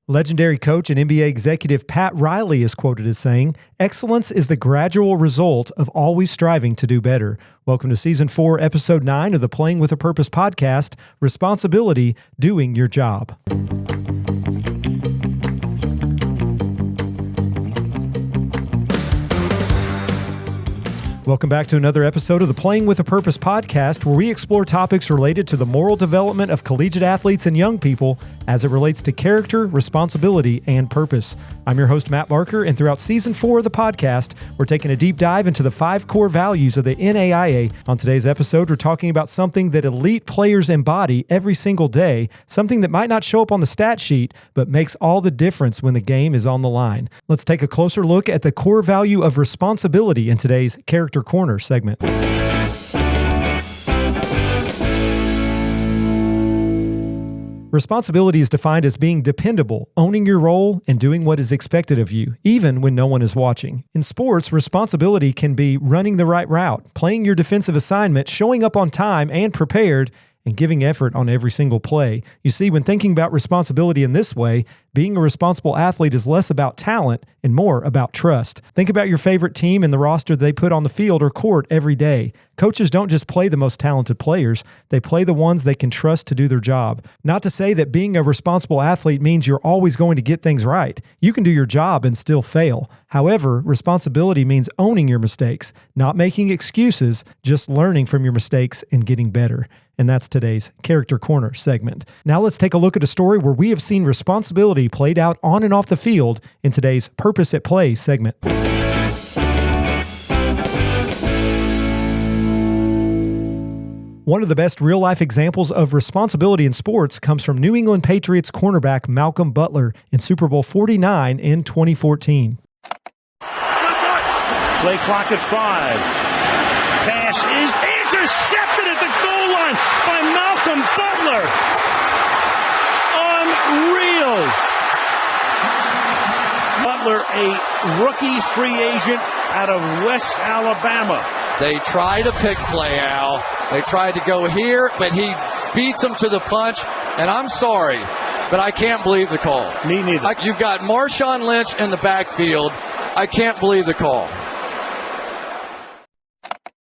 Legendary coach and NBA executive Pat Riley is quoted as saying, "Excellence is the gradual result of always striving to do better." Welcome to Season 4, Episode 9 of the Playing with a Purpose podcast, Responsibility, Doing Your Job. Welcome back to another episode of the Playing with a Purpose podcast, where we explore topics related to the moral development of collegiate athletes and young people as it relates to character, responsibility, and purpose. I'm your host, Matt Barker, and throughout Season 4 of the podcast, we're taking a deep dive into the 5 core values of the NAIA. On today's episode, we're talking about something that elite players embody every single day, something that might not show up on the stat sheet, but makes all the difference when the game is on the line. Let's take a closer look at the core value of responsibility in today's Character Corner segment. Responsibility is defined as being dependable, owning your role, and doing what is expected of you, even when no one is watching. In sports, responsibility can be running the right route, playing your defensive assignment, showing up on time and prepared, and giving effort on every single play. You see, when thinking about responsibility in this way, being a responsible athlete is less about talent and more about trust. Think about your favorite team and the roster they put on the field or court every day. Coaches don't just play the most talented players, they play the ones they can trust to do their job. Not to say that being a responsible athlete means you're always going to get things right. You can do your job and still fail. However, responsibility means owning your mistakes, not making excuses, just learning from your mistakes and getting better. And that's today's Character Corner segment. Now let's take a look at a story where we have seen responsibility played out on and off the field in today's Purpose at Play segment. One of the best real-life examples of responsibility in sports comes from New England Patriots cornerback Malcolm Butler in Super Bowl 49 in 2014. Play clock at 5. Pass is intercepted at the goal line by Malcolm Butler. Unreal. Butler, a rookie free agent out of West Alabama. They try to pick play, Al. They tried to go here, but he beats them to the punch. And I'm sorry, but I can't believe the call. Me neither. You've got Marshawn Lynch in the backfield. I can't believe the call.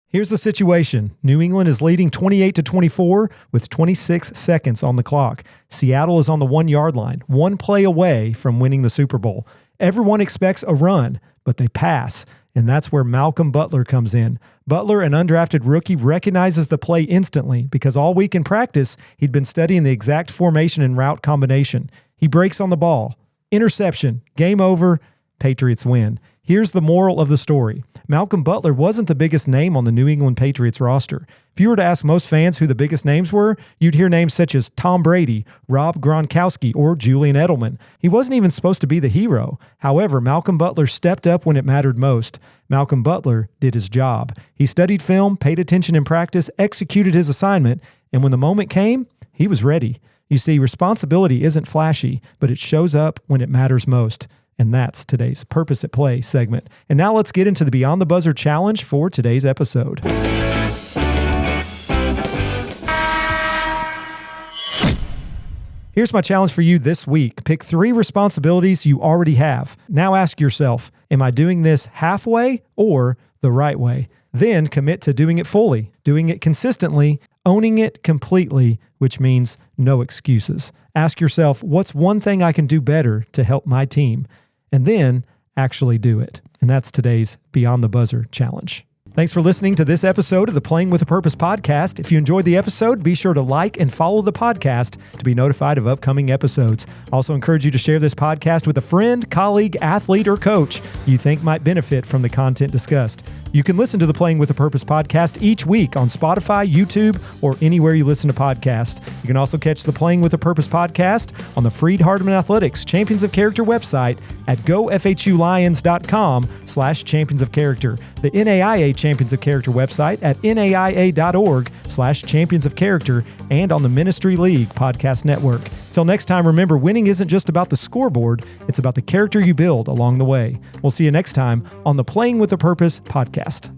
Here's the situation. New England is leading 28-24 with 26 seconds on the clock. Seattle is on the 1-yard line, one play away from winning the Super Bowl. Everyone expects a run, but they pass, and that's where Malcolm Butler comes in. Butler, an undrafted rookie, recognizes the play instantly because all week in practice, he'd been studying the exact formation and route combination. He breaks on the ball. Interception. Game over. Patriots win. Here's the moral of the story. Malcolm Butler wasn't the biggest name on the New England Patriots roster. If you were to ask most fans who the biggest names were, you'd hear names such as Tom Brady, Rob Gronkowski, or Julian Edelman. He wasn't even supposed to be the hero. However, Malcolm Butler stepped up when it mattered most. Malcolm Butler did his job. He studied film, paid attention in practice, executed his assignment, and when the moment came, he was ready. You see, responsibility isn't flashy, but it shows up when it matters most. And that's today's Purpose at Play segment. And now let's get into the Beyond the Buzzer challenge for today's episode. Here's my challenge for you this week. Pick 3 responsibilities you already have. Now ask yourself, am I doing this halfway or the right way? Then commit to doing it fully, doing it consistently, owning it completely, which means no excuses. Ask yourself, what's one thing I can do better to help my team? And then actually do it. And that's today's Beyond the Buzzer challenge. Thanks for listening to this episode of the Playing with a Purpose podcast. If you enjoyed the episode, be sure to like and follow the podcast to be notified of upcoming episodes. Also encourage you to share this podcast with a friend, colleague, athlete, or coach you think might benefit from the content discussed. You can listen to the Playing with a Purpose podcast each week on Spotify, YouTube, or anywhere you listen to podcasts. You can also catch the Playing with a Purpose podcast on the Freed-Hardeman Athletics Champions of Character website at gofhulions.com/champions of character, the NAIA Champions of Character website at naia.org/champions of character, and on the Ministry League podcast network. Till next time, remember, winning isn't just about the scoreboard, it's about the character you build along the way. We'll see you next time on the Playing with a Purpose podcast.